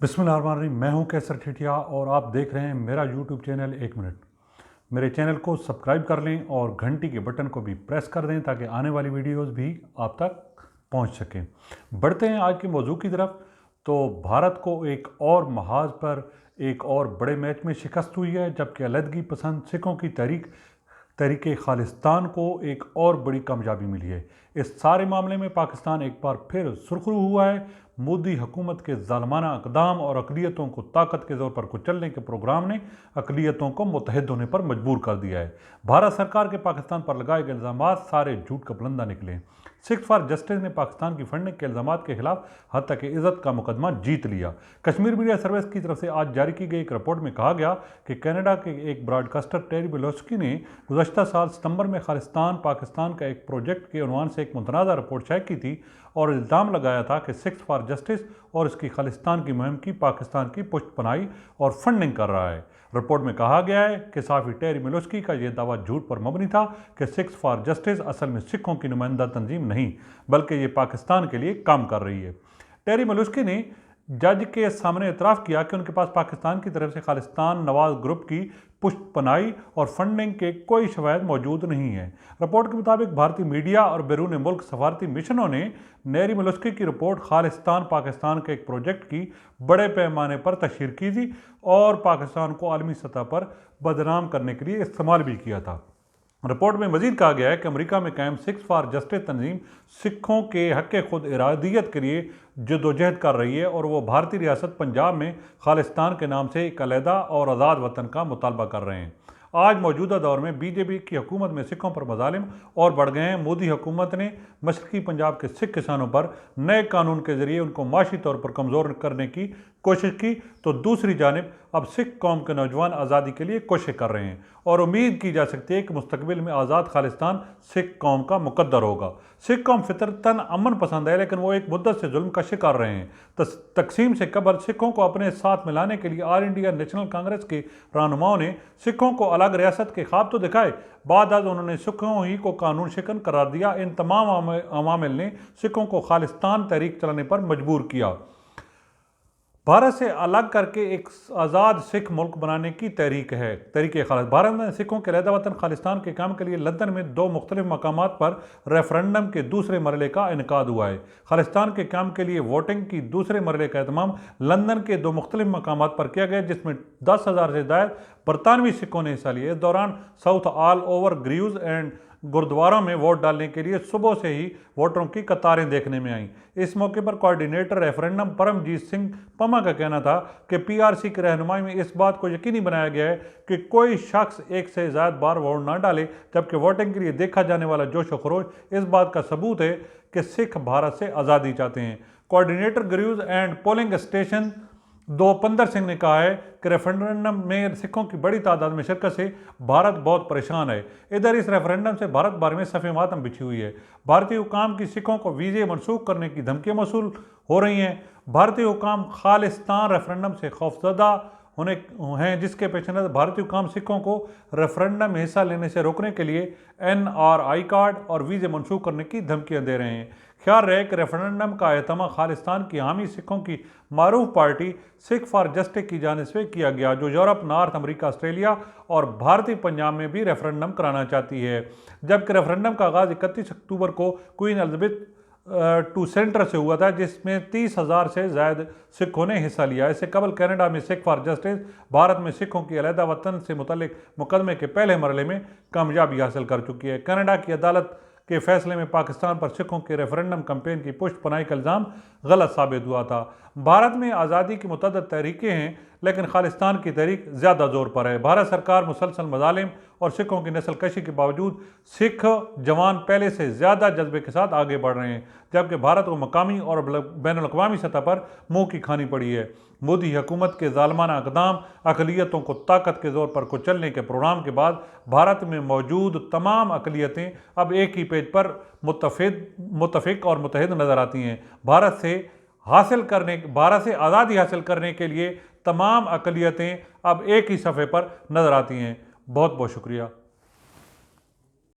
बिस्मिल्लाहिर्रहमानिर्रहीम। मैं हूं कैसर ठिठिया और आप देख रहे हैं मेरा यूट्यूब चैनल 1 मिनट। मेरे चैनल को सब्सक्राइब कर लें और घंटी के बटन को भी प्रेस कर दें ताकि आने वाली वीडियोस भी आप तक पहुंच सकें। बढ़ते हैं आज के मौजू की तरफ। तो भारत को एक और महाज पर एक और बड़े मैच में शिकस्त हुई है, जबकि अलहदगी पसंद सिखों की तहरीक खालिस्तान को एक और बड़ी कामयाबी मिली है। इस सारे मामले में पाकिस्तान एक बार फिर सुरखरू हुआ है। मोदी हुकूमत के ज़ालमाना इक़दाम और अक़लियतों को ताकत के ज़ोर पर कुचलने के प्रोग्राम ने अक़लियतों को मुत्तहिद होने पर मजबूर कर दिया है। भारत सरकार के पाकिस्तान पर लगाए गए इल्ज़ामात सारे झूठ का बुलंदा निकले। सिक्स फॉर जस्टिस ने पाकिस्तान की फंडिंग के इल्ज़ामात के खिलाफ हत्या की इज़्ज़त का मुकदमा जीत लिया। कश्मीर मीडिया सर्विस की तरफ से आज जारी की गई एक रिपोर्ट में कहा गया कि कनाडा के एक ब्रॉडकास्टर टेरी बेलोस्की ने गुज़श्ता साल सितंबर में खालिस्तान पाकिस्तान का एक प्रोजेक्ट के उन्वान से एक मुतनाज़ा रिपोर्ट शाये की थी और इल्ज़ाम लगाया था कि सिक्स फॉर जस्टिस और इसकी खालिस्तान की मुहिम की पाकिस्तान की पुष्टपनाही और फंडिंग कर रहा है। रिपोर्ट में कहा गया है कि साफ़ी टेरी बेलोस्की का यह दावा झूठ पर मबनी था कि सिक्स फॉर जस्टिस असल में सिखों की नुमाइंदा तंजीम नहीं बल्कि ये पाकिस्तान के लिए काम कर रही है। टेरी बेलोस्की ने जज के सामने इतराफ़ किया कि उनके पास पाकिस्तान की तरफ से खालिस्तान नवाज ग्रुप की पुष्टपनाही और फंडिंग के कोई शवाहिद मौजूद नहीं है। रिपोर्ट के मुताबिक भारतीय मीडिया और बैरून मुल्क सफारती मिशनों ने टेरी बेलोस्की की रिपोर्ट खालिस्तान पाकिस्तान के एक प्रोजेक्ट की बड़े पैमाने पर तशहीर की थी और पाकिस्तान को आलमी सतह पर बदनाम करने के लिए इस्तेमाल भी किया था। रिपोर्ट में मजीद कहा गया है कि अमेरिका में कायम सिक्स फॉर जस्टिस तंजीम सिखों के हक़ खुद इरादियत के लिए जदोजहद कर रही है और वो भारतीय रियासत पंजाब में खालिस्तान के नाम से एक अलहदा और आज़ाद वतन का मुतालबा कर रहे हैं। आज मौजूदा दौर में बीजेपी की हुकूमत में सिखों पर मजालिम और बढ़ गए हैं। मोदी हुकूमत ने मशरक़ी पंजाब के सिख किसानों पर नए कानून के ज़रिए उनको माशी तौर पर कमज़ोर करने की कोशिश की, तो दूसरी जानिब अब सिख कौम के नौजवान आज़ादी के लिए कोशिश कर रहे हैं और उम्मीद की जा सकती है कि मुस्तकबिल में आज़ाद खालिस्तान सिख कौम का मुकद्दर होगा। सिख कौम फितरतन अमन पसंद है, लेकिन वो एक मुद्दत से जुल्म का शिकार रहे हैं। तकसीम से कबल सिखों को अपने साथ मिलाने के लिए ऑल इंडिया नेशनल कांग्रेस के रहनुमाओं ने सिखों को अलग रियासत के ख्वाब तो दिखाए, बाद उन्होंने सिखों ही को कानून शिकन करार दिया। इन तमाम अवामिल ने सिखों को खालिस्तान तहरीक चलाने पर मजबूर किया। भारत से अलग करके एक आज़ाद सिख मुल्क बनाने की तहरीक खालिस्तान। भारत में सिखों के अलहदा वतन खालिस्तान के काम के लिए लंदन में 2 मुख्तलिफ मकामात पर रेफरेंडम के दूसरे मरहले का इनकाद हुआ है। खालिस्तान के काम के लिए वोटिंग की दूसरे मरहले का एहतमाम लंदन के 2 मुख्तलिफ मकामात पर किया गया, जिसमें 10,000 से ज़ायद बरतानवी सिखों ने हिस्सा लिया। इस दौरान south all over Greaves and गुरुद्वारों में वोट डालने के लिए सुबह से ही वोटरों की कतारें देखने में आईं। इस मौके पर कोऑर्डिनेटर रेफरेंडम परमजीत सिंह पमा का कहना था कि पीआरसी की रहनुमाई में इस बात को यकीनी बनाया गया है कि कोई शख्स एक से ज़्यादा बार वोट ना डाले, जबकि वोटिंग के लिए देखा जाने वाला जोश व खरोश इस बात का सबूत है कि सिख भारत से आज़ादी चाहते हैं। Coordinator Greaves and polling station दोपंदर सिंह ने कहा है कि रेफरेंडम में सिखों की बड़ी तादाद में शिरकत से भारत बहुत परेशान है। इधर इस रेफरेंडम से भारत भर में सफ़े मातम बिछी हुई है। भारतीय हुकाम की सिखों को वीज़े मनसूख करने की धमकियाँ मौसूल हो रही हैं। भारतीय हुकाम खालिस्तान रेफरेंडम से खौफजदा होने हैं, जिसके पेश नज़र भारतीय हुकाम सिखों को रेफरेंडम में हिस्सा लेने से रोकने के लिए NRI कार्ड और वीज़े मनसूख करने की धमकियाँ दे रहे हैं। ख्याल रहे कि रेफरेंडम का एहतमाम खालिस्तान की हामी सिखों की मारूफ पार्टी सिख फॉर जस्टिस की जानिब से किया गया, जो यूरोप, नॉर्थ अमेरिका, ऑस्ट्रेलिया और भारतीय पंजाब में भी रेफरेंडम कराना चाहती है। जबकि रेफरेंडम का आगाज़ 31 अक्टूबर को क्वीन एलिजाबेथ II सेंटर से हुआ था, जिसमें 30,000 से ज़ायद सिखों ने हिस्सा लिया। इससे कबल कनाडा में सिख फॉर जस्टिस भारत में सिखों की अलहदा वतन से मुतल्लिक मुकदमे के पहले मरहले में कामयाबी हासिल कर चुकी है। कनाडा की अदालत के फैसले में पाकिस्तान पर सिखों के रेफरेंडम कैंपेन की पुष्टपनाही का इल्ज़ाम गलत साबित हुआ था। भारत में आज़ादी की मुतअद्दिद तहरीकें हैं, लेकिन खालिस्तान की तहरीक ज़्यादा ज़ोर पर है। भारत सरकार मुसलसल मज़ालिम और सिखों की नस्ल कशी के बावजूद सिख जवान पहले से ज़्यादा जज्बे के साथ आगे बढ़ रहे हैं, जबकि भारत को मकामी और बैनुल-अक़वामी सतह पर मुँह की खानी पड़ी है। मोदी हुकूमत के ज़ालमाना इक़दाम अक़लियतों को ताकत के ज़ोर पर कुचलने के प्रोग्राम के बाद भारत में मौजूद तमाम अक़लियतें अब एक ही पेज पर मुत्तफ़िक़ और मुत्तहिद नज़र आती हैं। भारत से आज़ादी हासिल करने के लिए तमाम अक़लियतें अब एक ही सफ़े पर नज़र आती हैं। बहुत बहुत शुक्रिया।